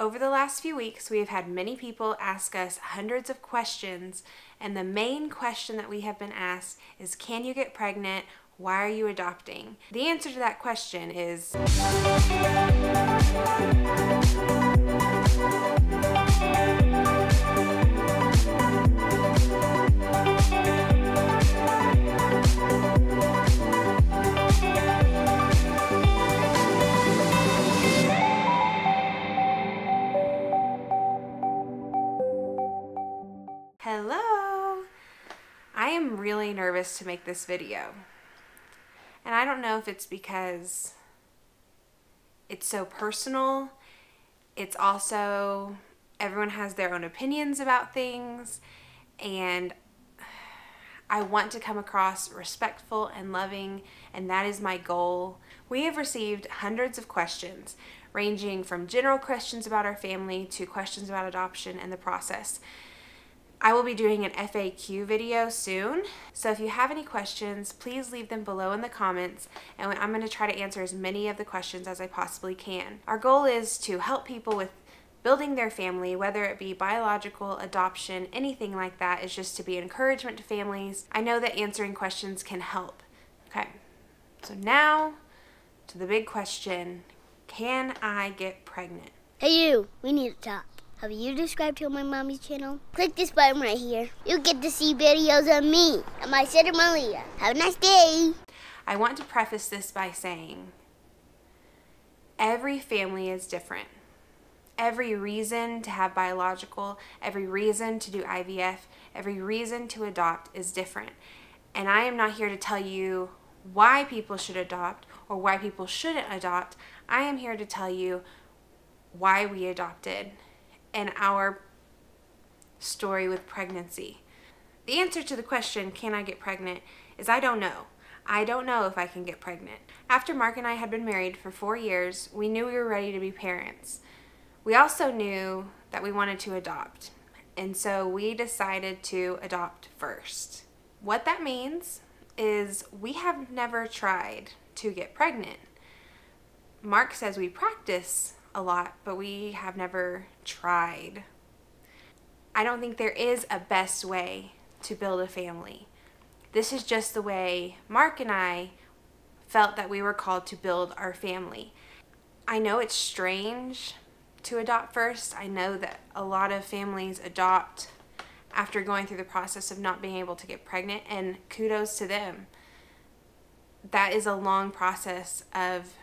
Over the last few weeks, we have had many people ask us hundreds of questions, and the main question that we have been asked is, can you get pregnant? Why are you adopting? The answer to that question is hello. I am really nervous to make this video. And I don't know if it's because it's so personal. It's also, everyone has their own opinions about things, and I want to come across respectful and loving, and that is my goal. We have received hundreds of questions, ranging from general questions about our family to questions about adoption and the process. I will be doing an FAQ video soon, so if you have any questions, please leave them below in the comments, and I'm going to try to answer as many of the questions as I possibly can. Our goal is to help people with building their family, whether it be biological, adoption, anything like that, is just to be encouragement to families. I know that answering questions can help. Okay, so now to the big question, can I get pregnant? Hey you, we need to talk. Have you subscribed to my mommy's channel? Click this button right here. You get to see videos of me and my sister Malia. Have a nice day. I want to preface this by saying every family is different. Every reason to have biological, every reason to do IVF, every reason to adopt is different. And I am not here to tell you why people should adopt or why people shouldn't adopt. I am here to tell you why we adopted and our story with pregnancy. The answer to the question, can I get pregnant, is I don't know. I don't know if I can get pregnant. After Mark and I had been married for 4 years, we knew we were ready to be parents. We also knew that we wanted to adopt, and so we decided to adopt first. What that means is we have never tried to get pregnant. Mark says we practice a lot, but we have never tried. I don't think there is a best way to build a family. This is just the way Mark and I felt that we were called to build our family. I know it's strange to adopt first. I know that a lot of families adopt after going through the process of not being able to get pregnant, and kudos to them. That is a long process of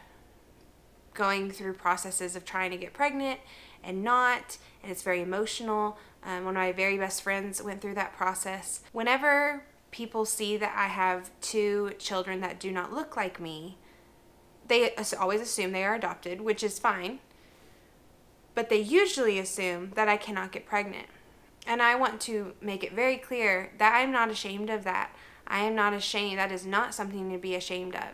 going through processes of trying to get pregnant and not, and it's very emotional. One of my very best friends went through that process. Whenever people see that I have 2 children that do not look like me, they always assume they are adopted, which is fine, but they usually assume that I cannot get pregnant. And I want to make it very clear that I'm not ashamed of that. I am not ashamed. That is not something to be ashamed of.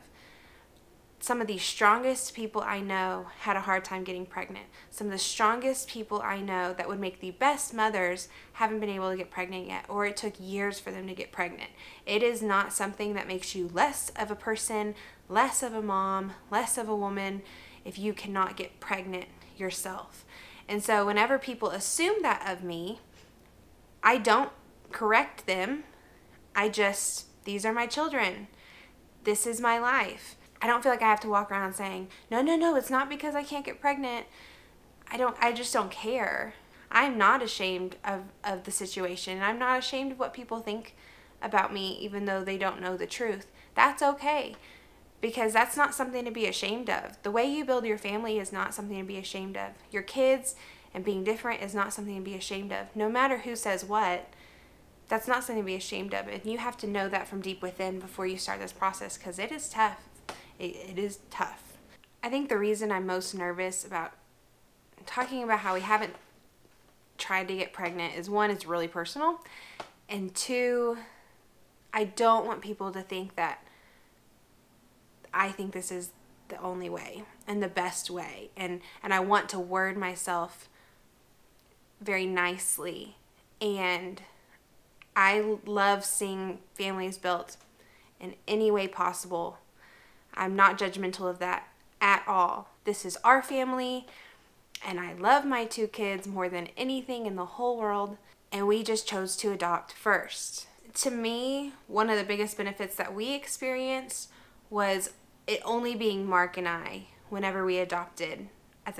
Some of the strongest people I know had a hard time getting pregnant. Some of the strongest people I know that would make the best mothers haven't been able to get pregnant yet, or it took years for them to get pregnant. It is not something that makes you less of a person, less of a mom, less of a woman if you cannot get pregnant yourself. And so whenever people assume that of me, I don't correct them. These are my children. This is my life. I don't feel like I have to walk around saying, no, it's not because I can't get pregnant. I just don't care. I'm not ashamed of the situation. I'm not ashamed of what people think about me, even though they don't know the truth. That's okay, because that's not something to be ashamed of. The way you build your family is not something to be ashamed of. Your kids and being different is not something to be ashamed of. No matter who says what, that's not something to be ashamed of. And you have to know that from deep within before you start this process, because it is tough. It is tough. I think the reason I'm most nervous about talking about how we haven't tried to get pregnant is, 1, it's really personal, and 2, I don't want people to think that I think this is the only way and the best way, and I want to word myself very nicely, and I love seeing families built in any way possible. I'm not judgmental of that at all. This is our family, and I love my 2 kids more than anything in the whole world, and we just chose to adopt first. To me, one of the biggest benefits that we experienced was it only being Mark and I whenever we adopted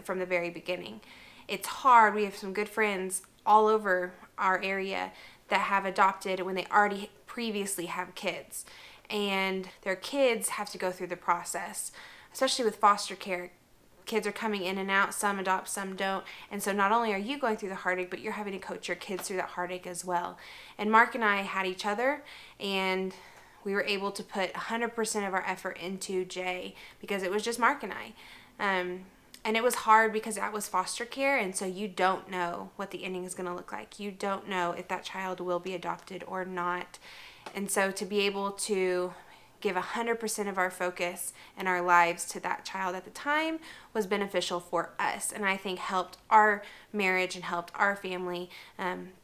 from the very beginning. It's hard. We have some good friends all over our area that have adopted when they already previously have kids, and their kids have to go through the process, especially with foster care. Kids are coming in and out, some adopt, some don't, and so not only are you going through the heartache, but you're having to coach your kids through that heartache as well. And Mark and I had each other, and we were able to put 100% of our effort into Jay because it was just Mark and I. And it was hard because that was foster care, and so you don't know what the ending is going to look like. You don't know if that child will be adopted or not. And so to be able to give 100% of our focus and our lives to that child at the time was beneficial for us, and I think helped our marriage and helped our family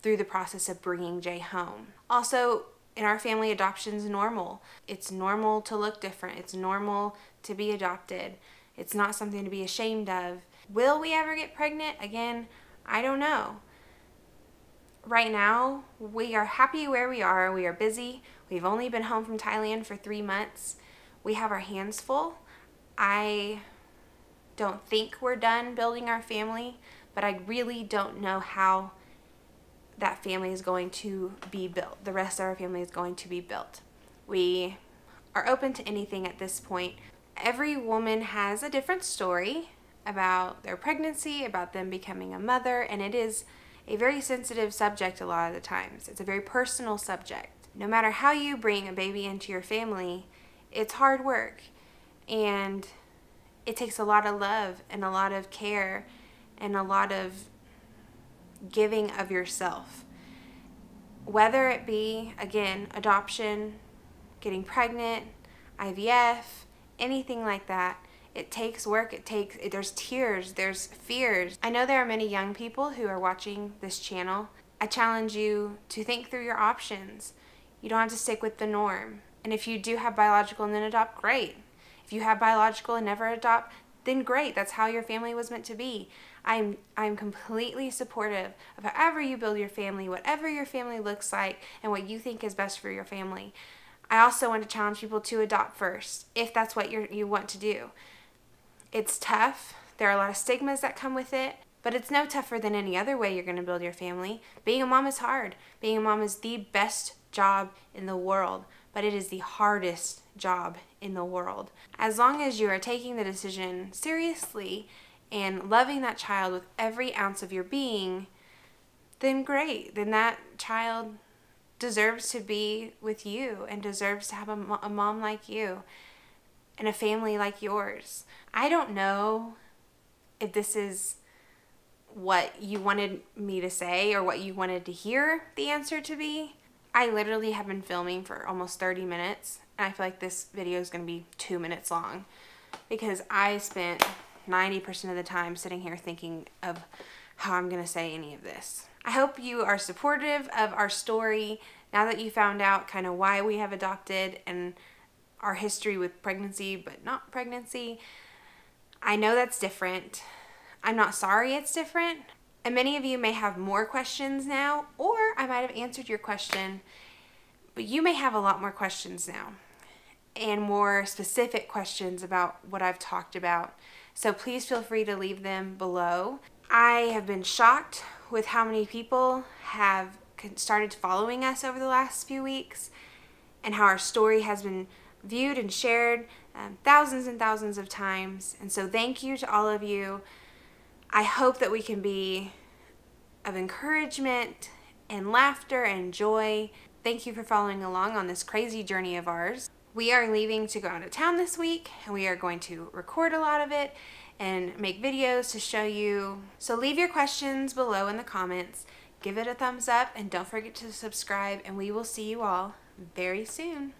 through the process of bringing Jay home. Also, in our family, adoption's normal. It's normal to look different. It's normal to be adopted. It's not something to be ashamed of. Will we ever get pregnant? Again, I don't know. Right now, we are happy where we are. We are busy. We've only been home from Thailand for 3 months. We have our hands full. I don't think we're done building our family, but I really don't know how that family is going to be built. The rest of our family is going to be built. We are open to anything at this point. Every woman has a different story about their pregnancy, about them becoming a mother, and it is a very sensitive subject a lot of the times. It's a very personal subject. No matter how you bring a baby into your family, it's hard work, and it takes a lot of love and a lot of care and a lot of giving of yourself. Whether it be, again, adoption, getting pregnant, IVF, anything like that, it takes work, there's tears, there's fears. I know there are many young people who are watching this channel. I challenge you to think through your options. You don't have to stick with the norm. And if you do have biological and then adopt, great. If you have biological and never adopt, then great. That's how your family was meant to be. I'm completely supportive of however you build your family, whatever your family looks like, and what you think is best for your family. I also want to challenge people to adopt first, if that's what you want to do. It's tough. There are a lot of stigmas that come with it, but it's no tougher than any other way you're going to build your family. Being a mom is hard. Being a mom is the best job in the world, but it is the hardest job in the world. As long as you are taking the decision seriously and loving that child with every ounce of your being, then great. Then that child deserves to be with you and deserves to have a mom like you and a family like yours. I don't know if this is what you wanted me to say or what you wanted to hear the answer to be. I literally have been filming for almost 30 minutes, and I feel like this video is going to be 2 minutes long because I spent 90% of the time sitting here thinking of how I'm going to say any of this. I hope you are supportive of our story now that you found out kind of why we have adopted and our history with pregnancy but not pregnancy. I know that's different. I'm not sorry it's different. And many of you may have more questions now, or I might have answered your question, but you may have a lot more questions now and more specific questions about what I've talked about. So please feel free to leave them below. I have been shocked with how many people have started following us over the last few weeks and how our story has been viewed and shared thousands and thousands of times. And so thank you to all of you. I hope that we can be of encouragement and laughter and joy. Thank you for following along on this crazy journey of ours. We are leaving to go out of town this week, and we are going to record a lot of it and make videos to show you. So leave your questions below in the comments, give it a thumbs up, and don't forget to subscribe, and we will see you all very soon.